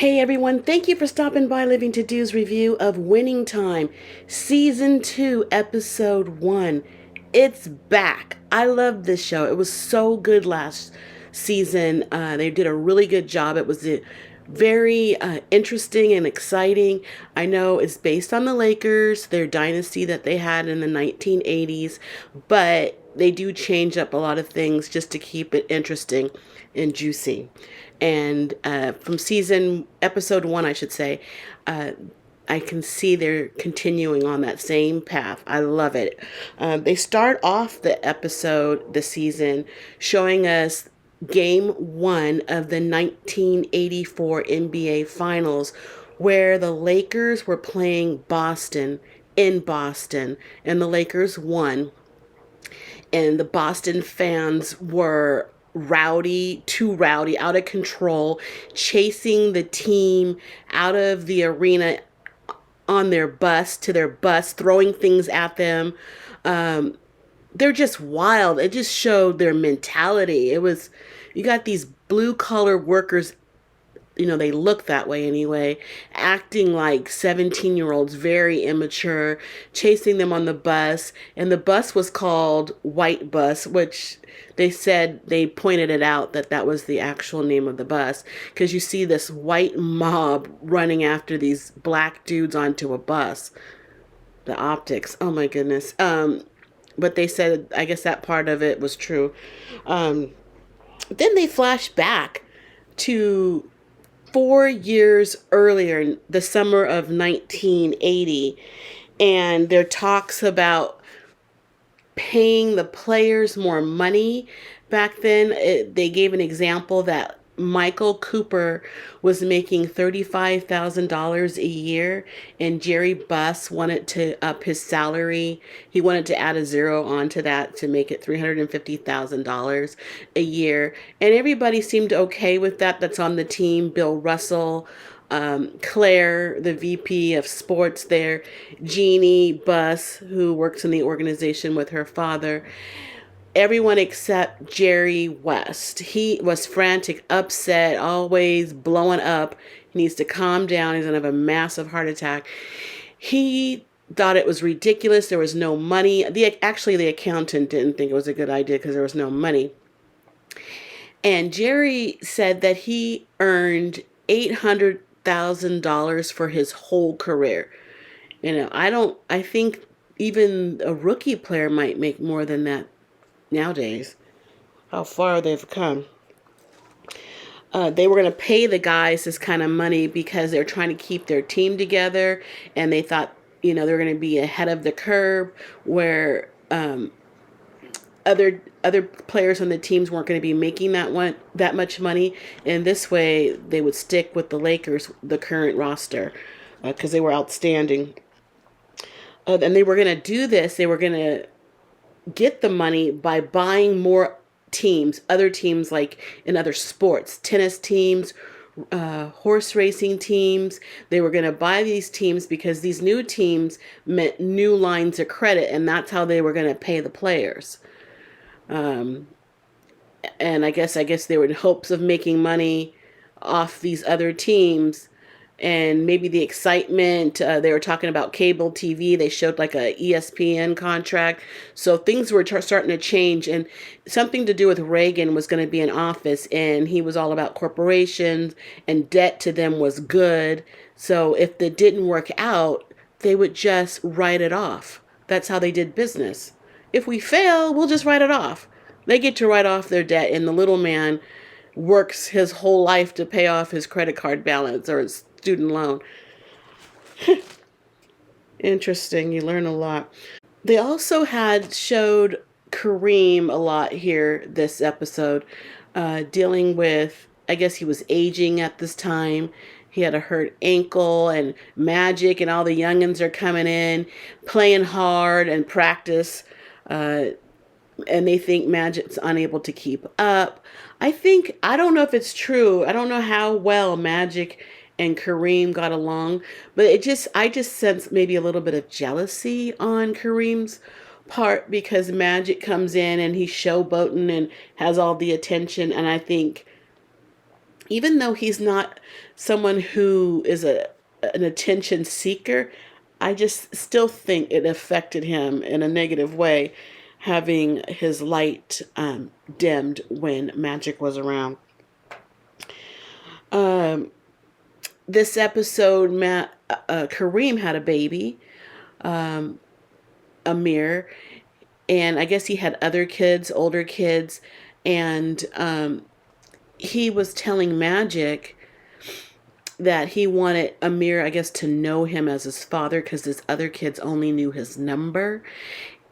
Hey everyone, thank you for stopping by Living to Do's review of Winning Time, Season 2, Episode 1. It's back. I love this show. It was so good last season. They did a really good job. It was very interesting and exciting. I know it's based on the Lakers, their dynasty that they had in the 1980s, but they do change up a lot of things just to keep it interesting and juicy. And from episode 1, I should say, I can see they're continuing on that same path. I love it. They start off the season, showing us game 1 of the 1984 NBA Finals, where the Lakers were playing Boston in Boston, and the Lakers won. And the Boston fans were too rowdy, out of control, chasing the team out of the arena on their bus to their bus, throwing things at them. They're just wild. It just showed their mentality. You got these blue collar workers, they look that way anyway, acting like 17-year-olds, very immature, chasing them on the bus. And the bus was called White Bus, which they pointed it out that was the actual name of the bus, because you see this white mob running after these black dudes onto a bus. The optics, oh my goodness. But they said, I guess that part of it was true. Then they flash back to 4 years earlier, in the summer of 1980, and there talks about paying the players more money. Back then, they gave an example that Michael Cooper was making $35,000 a year, and Jerry Buss wanted to up his salary. He wanted to add a zero onto that to make it $350,000 a year. And everybody seemed okay with that. That's on the team. Bill Russell, Claire, the VP of sports there, Jeannie Buss, who works in the organization with her father. Everyone except Jerry West. He was frantic, upset, always blowing up. He needs to calm down. He's going to have a massive heart attack. He thought it was ridiculous. There was no money. Actually, the accountant didn't think it was a good idea because there was no money. And Jerry said that he earned $800,000 for his whole career. I think even a rookie player might make more than that nowadays. How far they've come. They were going to pay the guys this kind of money because they're trying to keep their team together, and they thought, they were going to be ahead of the curve, where other players on the teams weren't going to be making that much money, and this way they would stick with the Lakers, the current roster, because they were outstanding. And they were going to do this. They were going to get the money by buying more teams, other teams, like in other sports, tennis teams, horse racing teams. They were going to buy these teams because these new teams meant new lines of credit, and that's how they were going to pay the players. And I guess they were in hopes of making money off these other teams. And maybe the excitement, they were talking about cable TV. They showed like a ESPN contract. So things were starting to change, and something to do with Reagan was going to be in office, and he was all about corporations, and debt to them was good. So if it didn't work out, they would just write it off. That's how they did business. If we fail, we'll just write it off. They get to write off their debt, and the little man works his whole life to pay off his credit card balance or his student loan. Interesting. You learn a lot. They also showed Kareem a lot here this episode, dealing with, I guess he was aging at this time. He had a hurt ankle, and Magic and all the youngins are coming in, playing hard and practice, and they think Magic's unable to keep up. I don't know if it's true. I don't know how well Magic and Kareem got along, but I just sense maybe a little bit of jealousy on Kareem's part, because Magic comes in and he's showboating and has all the attention, and I think even though he's not someone who is an attention seeker, I just still think it affected him in a negative way, having his light dimmed when Magic was around. Um, this episode, Kareem had a baby, Amir, and I guess he had other kids, older kids, and he was telling Magic that he wanted Amir, I guess, to know him as his father because his other kids only knew his number.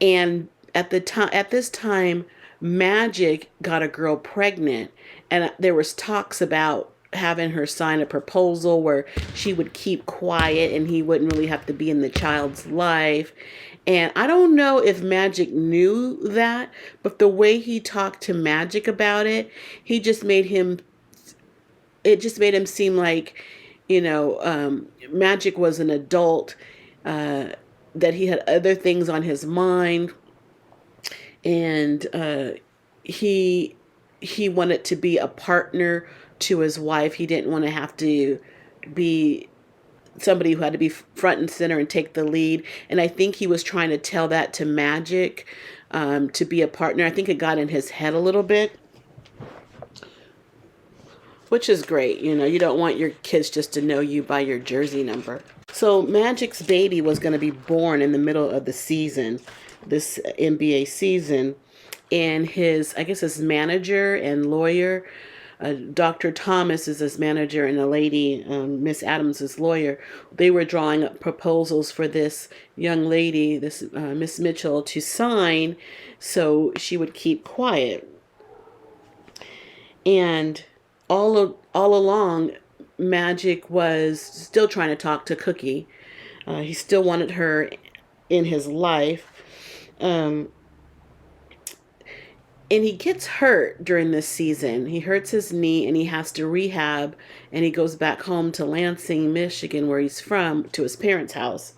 And at this time, Magic got a girl pregnant, and there was talks about having her sign a proposal where she would keep quiet and he wouldn't really have to be in the child's life. And I don't know if Magic knew that, but the way he talked to Magic about it, he just made him it just made him seem like, Magic was an adult, that he had other things on his mind, and he wanted to be a partner to his wife. He didn't want to have to be somebody who had to be front and center and take the lead. And I think he was trying to tell that to Magic, to be a partner. I think it got in his head a little bit, which is great. You don't want your kids just to know you by your jersey number. So Magic's baby was going to be born in the middle of the season, this NBA season, and his manager and lawyer, Dr. Thomas is his manager, and the lady, Miss Adams, his lawyer. They were drawing up proposals for this young lady, this Miss Mitchell, to sign, so she would keep quiet. And all along, Magic was still trying to talk to Cookie. He still wanted her in his life. And he gets hurt during this season. He hurts his knee and he has to rehab, and he goes back home to Lansing, Michigan, where he's from, to his parents' house.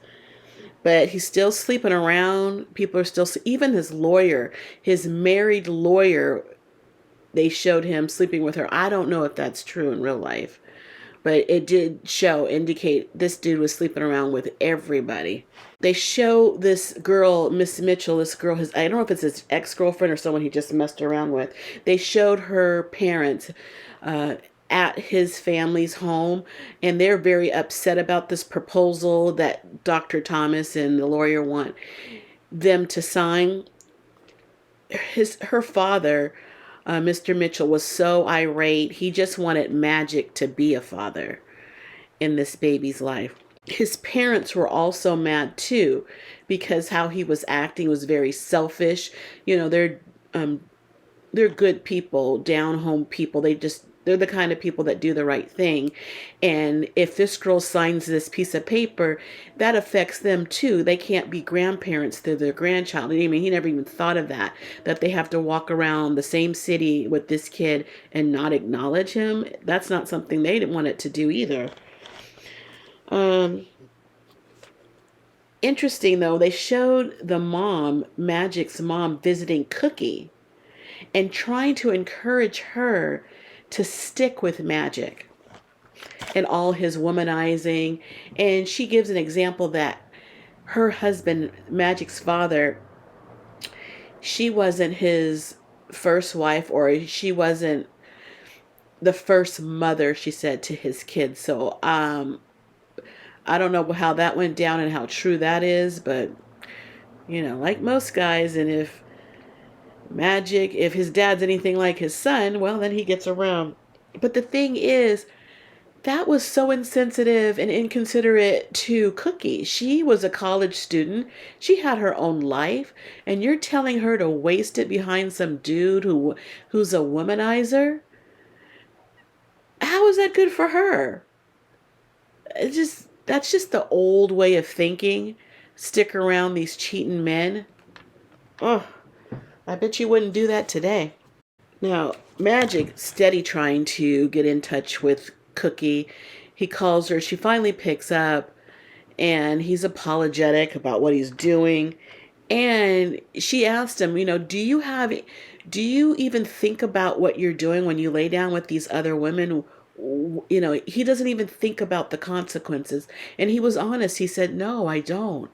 But he's still sleeping around. People are still, even his lawyer, his married lawyer, they showed him sleeping with her. I don't know if that's true in real life, but it did indicate this dude was sleeping around with everybody. They show this girl, Miss Mitchell, I don't know if it's his ex-girlfriend or someone he just messed around with. They showed her parents at his family's home, and they're very upset about this proposal that Dr. Thomas and the lawyer want them to sign. Her father, Mr. Mitchell, was so irate. He just wanted Magic to be a father in this baby's life. His parents were also mad too, because how he was acting was very selfish. They're good people, down home people. They're the kind of people that do the right thing. And if this girl signs this piece of paper, that affects them too. They can't be grandparents to their grandchild. I mean, he never even thought of that they have to walk around the same city with this kid and not acknowledge him. That's not something they didn't want it to do either. Interesting though, they showed the mom, Magic's mom, visiting Cookie and trying to encourage her to stick with Magic and all his womanizing. And she gives an example that her husband, Magic's father, she wasn't his first wife, or she wasn't the first mother, she said, to his kids. So I don't know how that went down and how true that is, but like most guys, and if his dad's anything like his son, well, then he gets around. But the thing is, that was so insensitive and inconsiderate to Cookie. She was a college student. She had her own life, and you're telling her to waste it behind some dude who's a womanizer? How is that good for her? That's just the old way of thinking. Stick around these cheating men. Oh, I bet you wouldn't do that today. Now, Magic, steady trying to get in touch with Cookie. He calls her. She finally picks up, and he's apologetic about what he's doing. And she asked him, do you even think about what you're doing when you lay down with these other women? You know, he doesn't even think about the consequences. And he was honest. He said, no, I don't.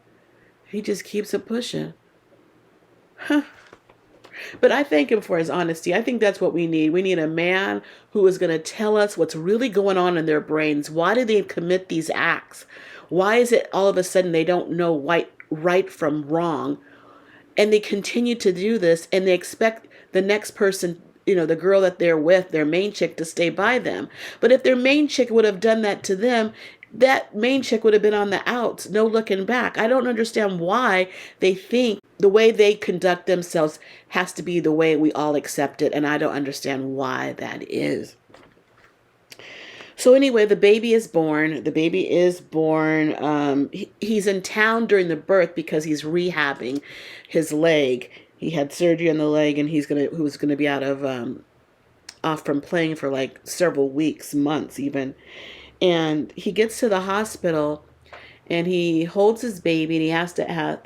He just keeps it pushing. But I thank him for his honesty. I think that's what we need. We need a man who is going to tell us what's really going on in their brains. Why do they commit these acts? Why is it all of a sudden they don't know right from wrong? And they continue to do this, and they expect the next person, you know, the girl that they're with, their main chick, to stay by them. But if their main chick would have done that to them, that main chick would have been on the outs, no looking back. I don't understand why they think the way they conduct themselves has to be the way we all accept it, and I don't understand why that is. So anyway, the baby is born. The baby is born. He's in town during the birth because he's rehabbing his leg. He had surgery on the leg, and he was gonna be off from playing for like several weeks, months even. And he gets to the hospital, and he holds his baby, and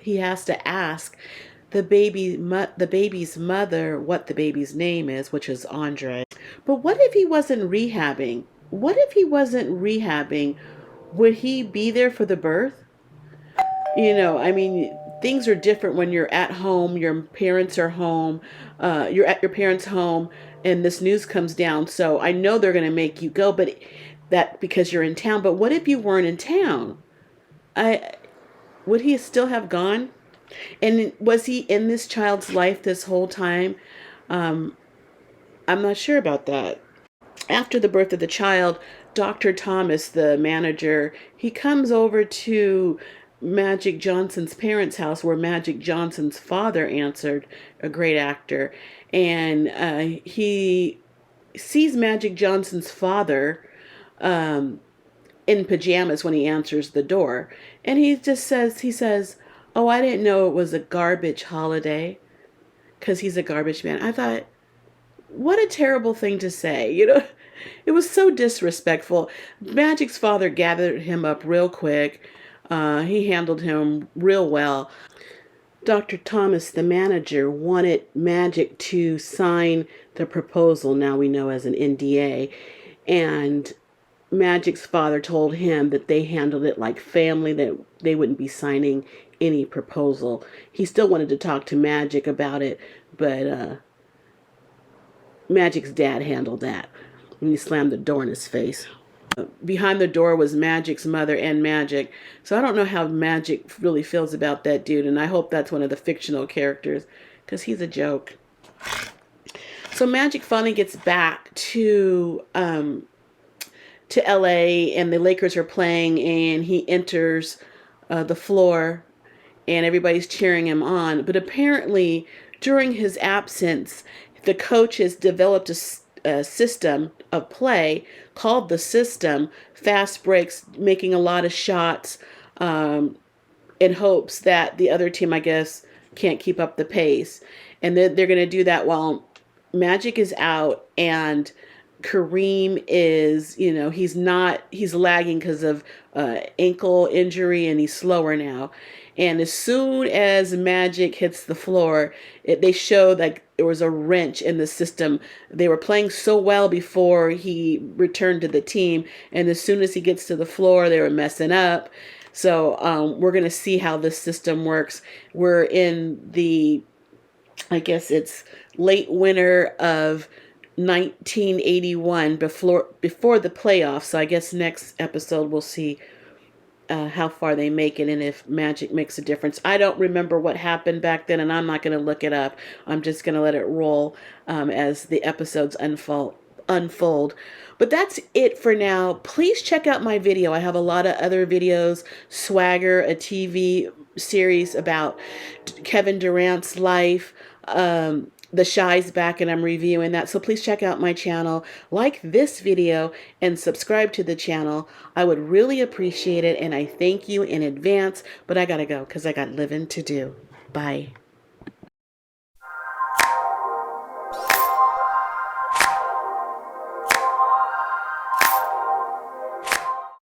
he has to ask the baby's mother what the baby's name is, which is Andre. But what if he wasn't rehabbing? What if he wasn't rehabbing? Would he be there for the birth? You know, I mean, things are different when you're at home, your parents are home, you're at your parents' home, and this news comes down. So I know they're going to make you go, but that because you're in town. But what if you weren't in town? Would he still have gone? And was he in this child's life this whole time? I'm not sure about that. After the birth of the child, Dr. Thomas, the manager, he comes over to Magic Johnson's parents' house where Magic Johnson's father answered, a great actor. And he sees Magic Johnson's father in pajamas when he answers the door. And he says, oh, I didn't know it was a garbage holiday, because he's a garbage man. I thought, what a terrible thing to say. You know, it was so disrespectful. Magic's father gathered him up real quick. He handled him real well. Dr. Thomas, the manager, wanted Magic to sign the proposal, now we know as an NDA. And Magic's father told him that they handled it like family, that they wouldn't be signing any proposal. He still wanted to talk to Magic about it, but Magic's dad handled that. And he slammed the door in his face. Behind the door was Magic's mother and Magic. So I don't know how Magic really feels about that dude, and I hope that's one of the fictional characters, because he's a joke. So Magic finally gets back to LA, and the Lakers are playing, and he enters the floor, and everybody's cheering him on. But apparently, during his absence, the coach has developed a system of play called the system, fast breaks, making a lot of shots in hopes that the other team, I guess, can't keep up the pace. And then they're going to do that while Magic is out, and Kareem is, you know, he's lagging because of ankle injury, and he's slower now. And as soon as Magic hits the floor, they show that there was a wrench in the system. They were playing so well before he returned to the team, and as soon as he gets to the floor, they were messing up. So we're going to see how this system works. We're in the, I guess it's late winter of 1981, before the playoffs. So I guess next episode we'll see how far they make it and if Magic makes a difference. I don't remember what happened back then, and I'm not going to look it up. I'm just going to let it roll as the episodes unfold. But that's it for now. Please check out my video. I have a lot of other videos. Swagger, a TV series about Kevin Durant's life. The Shy's back, and I'm reviewing that. So please check out my channel, like this video, and subscribe to the channel. I would really appreciate it, and I thank you in advance. But I gotta go because I got living to do. Bye.